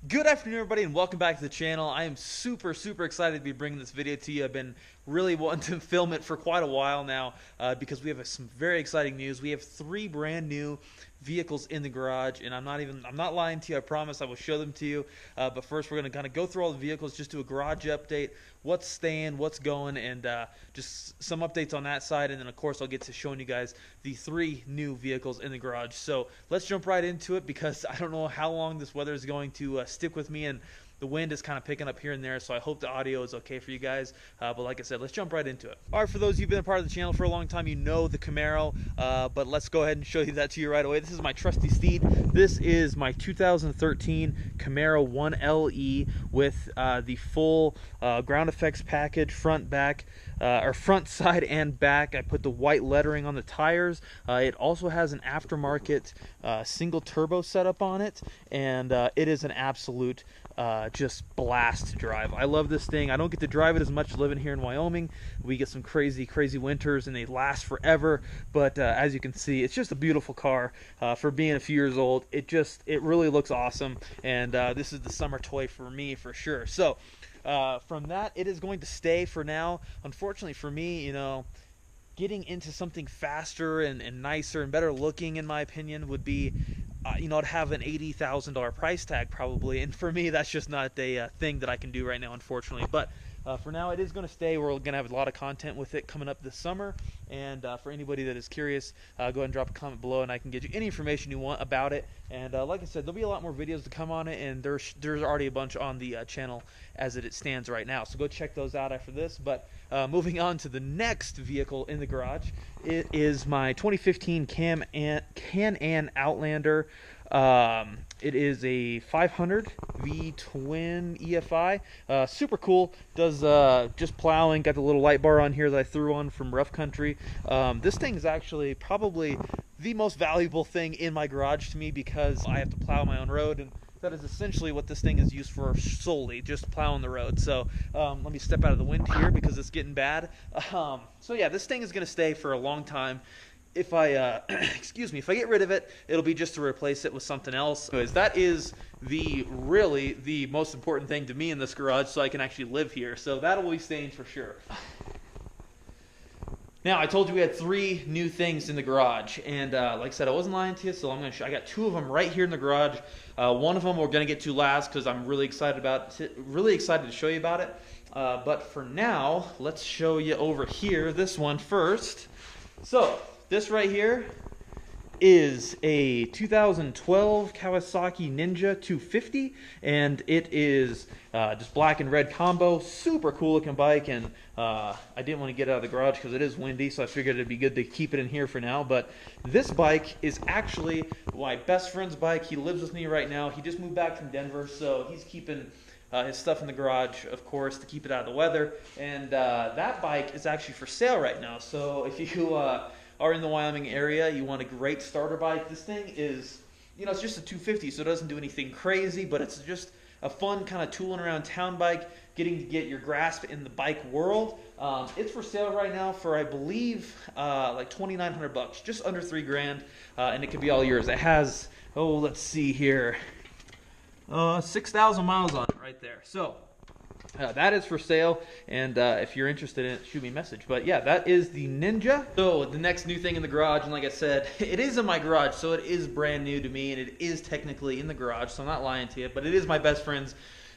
Good afternoon, everybody, and welcome back to the channel. I am super excited to be bringing this video to you. I've been really wanting to film it for quite a while now because we have some very exciting news. We have 3 brand new vehicles in the garage, and I'm not lying to you. I promise I will show them to you. But first, we're going to kind of go through all the vehicles, just do a garage update, what's staying, what's going, and just some updates on that side. And then, of course, I'll get to showing you guys the 3 new vehicles in the garage. So let's jump right into it because I don't know how long this weather is going to stick with me, and the wind is kind of picking up here and there, so I hope the audio is okay for you guys. But like I said, let's jump right into it. All right, for those of you who've been a part of the channel for a long time, you know the Camaro, but let's go ahead and show you that to you right away. This is my trusty steed. This is my 2013 Camaro 1LE with the full ground effects package, front, back, or front, side, and back. I put the white lettering on the tires. It also has an aftermarket single turbo setup on it, and it is an absolute just blast to drive. I love this thing. I don't get to drive it as much living here in Wyoming. We get some crazy winters and they last forever, but as you can see, it's just a beautiful car for being a few years old. It really looks awesome, and this is the summer toy for me for sure. So from that, it is going to stay for now. Unfortunately for me, you know, getting into something faster and nicer and better looking, in my opinion, would be you know, I'd have an $80,000 price tag probably, and for me that's just not a thing that I can do right now, unfortunately. But for now, it is going to stay. We're going to have a lot of content with it coming up this summer, and for anybody that is curious, go ahead and drop a comment below and I can get you any information you want about it. And like I said, there'll be a lot more videos to come on it, and there's already a bunch on the channel as it stands right now, so go check those out after this. But moving on to the next vehicle in the garage, it is my 2015 Can-Am Outlander. It is a 500 V twin EFI. Super cool. Does just plowing. Got the little light bar on here that I threw on from Rough Country. This thing is actually probably the most valuable thing in my garage to me because I have to plow my own road, and that is essentially what this thing is used for solely, just plowing the road. So let me step out of the wind here because it's getting bad. So yeah, this thing is going to stay for a long time. If I, excuse me, if I get rid of it, it'll be just to replace it with something else. Anyways, that is really the most important thing to me in this garage, so I can actually live here. So that'll be staying for sure. Now, I told you we had 3 new things in the garage, and like I said, I wasn't lying to you, so I'm going to show. I got 2 of them right here in the garage. One of them we're going to get to last because I'm really excited to show you about it. But for now, let's show you over here this one first. So this right here is a 2012 Kawasaki Ninja 250, and it is just black and red combo. Super cool looking bike, and I didn't want to get out of the garage because it is windy, so I figured it'd be good to keep it in here for now. But this bike is actually my best friend's bike. He lives with me right now. He just moved back from Denver, so he's keeping his stuff in the garage, of course, to keep it out of the weather. And that bike is actually for sale right now, so if you are in the Wyoming area, you want a great starter bike, this thing is, you know, it's just a 250, so it doesn't do anything crazy, but it's just a fun kind of tooling around town bike, getting to get your grasp in the bike world. It's for sale right now for, I believe, like $2,900, just under $3 grand, and it could be all yours. It has, oh, let's see here, 6,000 miles on it right there. So that is for sale, and if you're interested in it, shoot me a message. But yeah, that is the Ninja. So the next new thing in the garage, and like I said, it is in my garage, so it is brand new to me, and it is technically in the garage, so I'm not lying to you, but it is my best friend's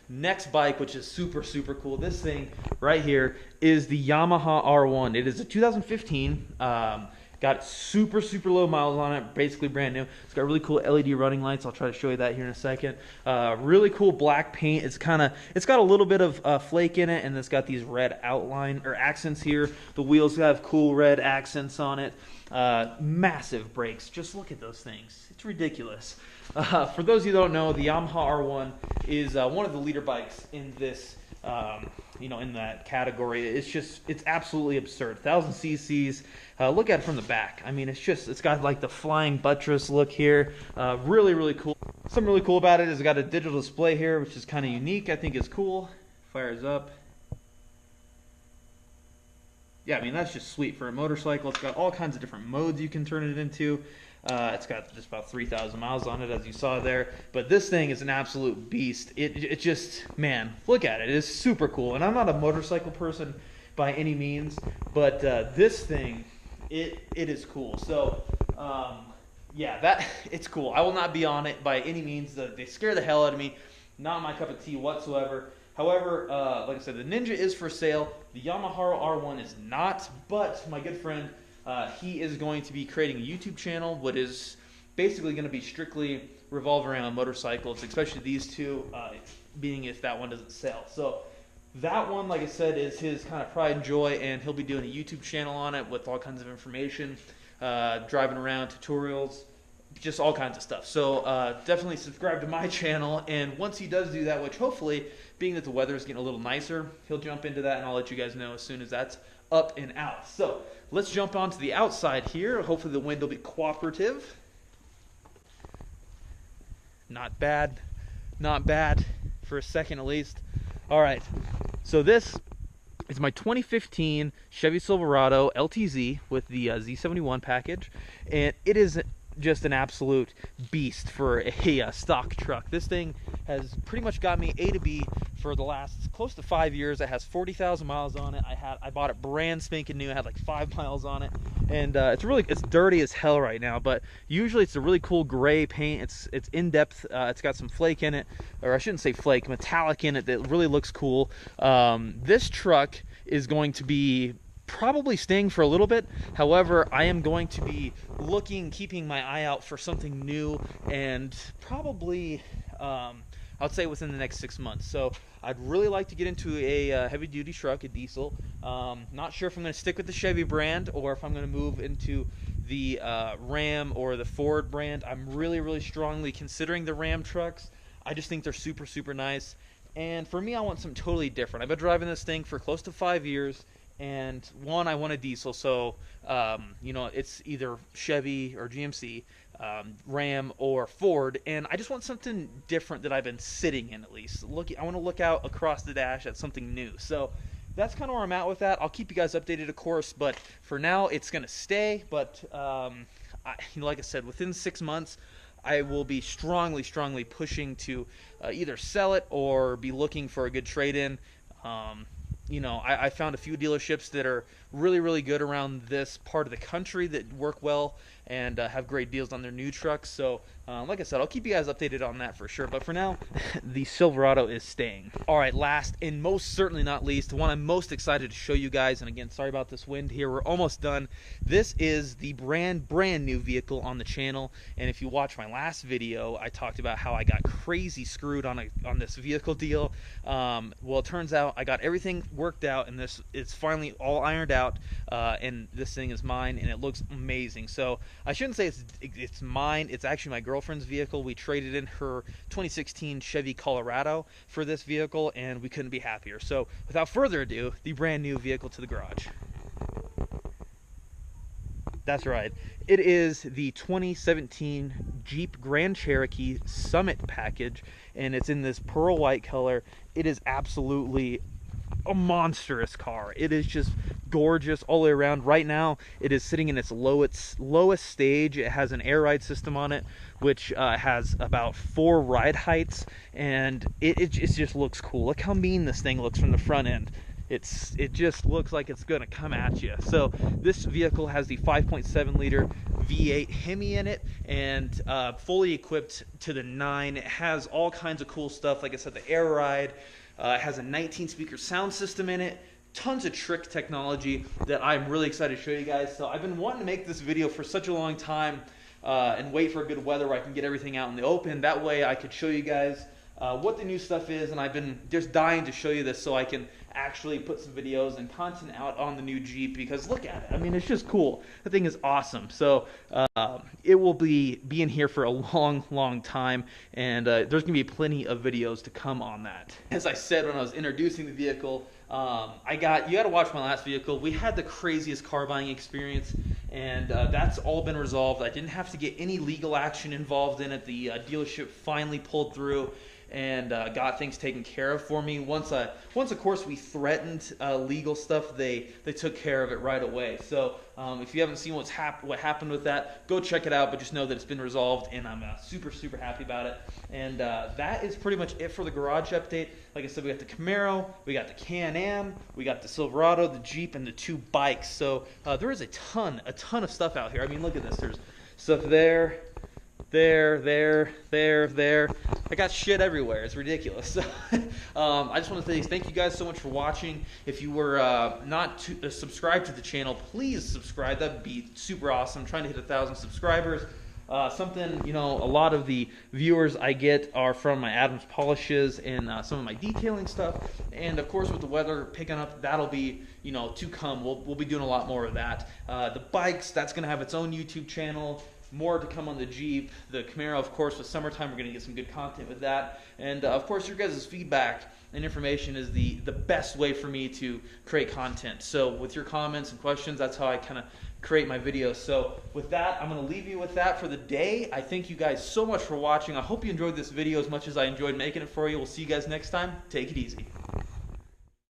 next bike, which is super cool. This thing right here is the Yamaha R1. It is a 2015. Got super low miles on it, basically brand new. It's got really cool LED running lights. I'll try to show you that here in a second. Really cool black paint. It's got a little bit of flake in it, and it's got these red outline or accents here. The wheels have cool red accents on it. Massive brakes. Just look at those things. It's ridiculous. For those of you who don't know, the Yamaha R1 is one of the leader bikes in this, you know, in that category. It's absolutely absurd. 1,000 cc's. Look at it from the back. I mean, it's got like the flying buttress look here. Really cool. Something really cool about it is it's got a digital display here, which is kind of unique. I think it's cool. Fires up. Yeah, I mean, that's just sweet for a motorcycle. It's got all kinds of different modes you can turn it into. It's got just about 3,000 miles on it, as you saw there. But this thing is an absolute beast. It just, man, look at it. It is super cool. And I'm not a motorcycle person by any means, but this thing, it is cool. So, yeah, it's cool. I will not be on it by any means. They scare the hell out of me. Not my cup of tea whatsoever. However, like I said, the Ninja is for sale. The Yamaha R1 is not, but my good friend, he is going to be creating a YouTube channel, what is basically going to be strictly revolve around motorcycles, especially these two, being if that one doesn't sell. So that one, like I said, is his kind of pride and joy, and he'll be doing a YouTube channel on it with all kinds of information, driving around, tutorials, just all kinds of stuff. So definitely subscribe to my channel, and once he does do that, which hopefully, being that the weather is getting a little nicer, he'll jump into that, and I'll let you guys know as soon as that's up and out. So let's jump onto the outside here. Hopefully the wind will be cooperative. Not bad. Not bad for a second at least. All right, so this is my 2015 Chevy Silverado LTZ with the Z71 package, and it is just an absolute beast for a stock truck. This thing has pretty much got me A to B for the last close to 5 years. It has 40,000 miles on it. I bought it brand spanking new. It had like 5 miles on it, and it's dirty as hell right now. But usually it's a really cool gray paint. It's in depth. It's got some flake in it, or I shouldn't say flake, metallic in it that really looks cool. This truck is going to be probably staying for a little bit. However, I am going to be keeping my eye out for something new, and probably I'd say within the next 6 months. So I'd really like to get into a heavy duty truck, a diesel. Not sure if I'm going to stick with the Chevy brand or if I'm going to move into the Ram or the Ford brand. I'm really strongly considering the Ram trucks. I just think they're super nice, and for me, I want something totally different. I've been driving this thing for close to 5 years. And one, I want a diesel, so it's either Chevy or GMC, Ram or Ford, and I just want something different that I've been sitting in at least. I want to look out across the dash at something new. So that's kind of where I'm at with that. I'll keep you guys updated, of course, but for now, it's going to stay. But like I said, within 6 months, I will be strongly pushing to either sell it or be looking for a good trade-in. I found a few dealerships that are really good around this part of the country that work well and have great deals on their new trucks. So like I said, I'll keep you guys updated on that for sure. But for now, the Silverado is staying. All right, last and most certainly not least, the one I'm most excited to show you guys, and again, sorry about this wind here, we're almost done. This is the brand new vehicle on the channel, and if you watch my last video, I talked about how I got crazy screwed on this vehicle deal. Well, it turns out I got everything worked out, and it's finally all ironed out, and this thing is mine, and it looks amazing. So I shouldn't say it's mine. It's actually my girlfriend's vehicle. We traded in her 2016 Chevy Colorado for this vehicle, and we couldn't be happier. So without further ado, the brand new vehicle to the garage. That's right. It is the 2017 Jeep Grand Cherokee Summit package, and it's in this pearl white color. It is absolutely a monstrous car. It is just gorgeous all the way around. Right now, it is sitting in its lowest stage. It has an air ride system on it, which has about 4 ride heights, and it just looks cool. Look how mean this thing looks from the front end. It just looks like it's gonna come at you. So this vehicle has the 5.7 liter V8 Hemi in it, and fully equipped to the 9. It has all kinds of cool stuff. Like I said, the air ride. It has a 19 speaker sound system in it, tons of trick technology that I'm really excited to show you guys. So I've been wanting to make this video for such a long time and wait for good weather where I can get everything out in the open. That way I could show you guys what the new stuff is, and I've been just dying to show you this so I can actually put some videos and content out on the new Jeep, because look at it. I mean, it's just cool. The thing is awesome. So it will be in here for a long time, and there's going to be plenty of videos to come on that. As I said when I was introducing the vehicle, you got to watch my last vehicle. We had the craziest car buying experience, and that's all been resolved. I didn't have to get any legal action involved in it. The dealership finally pulled through, and got things taken care of for me. Once of course we threatened legal stuff, they took care of it right away. So if you haven't seen what happened with that, go check it out. But just know that it's been resolved, and I'm super happy about it. And that is pretty much it for the garage update. Like I said, we got the Camaro, we got the Can-Am, we got the Silverado, the Jeep, and the 2 bikes. So there is a ton of stuff out here. I mean, look at this. There's stuff there. There. I got shit everywhere. It's ridiculous. So, I just want to say thank you guys so much for watching. If you were not subscribed to the channel, please subscribe. That'd be super awesome. I'm trying to hit 1,000 subscribers. Something, a lot of the viewers I get are from my Adams polishes and some of my detailing stuff. And of course, with the weather picking up, that'll be, to come. We'll be doing a lot more of that. The bikes, that's going to have its own YouTube channel. More to come on the Jeep. The Camaro, of course, with summertime, we're going to get some good content with that. And of course, your guys' feedback and information is the best way for me to create content. So with your comments and questions, that's how I kind of create my videos. So with that, I'm going to leave you with that for the day. I thank you guys so much for watching. I hope you enjoyed this video as much as I enjoyed making it for you. We'll see you guys next time. Take it easy.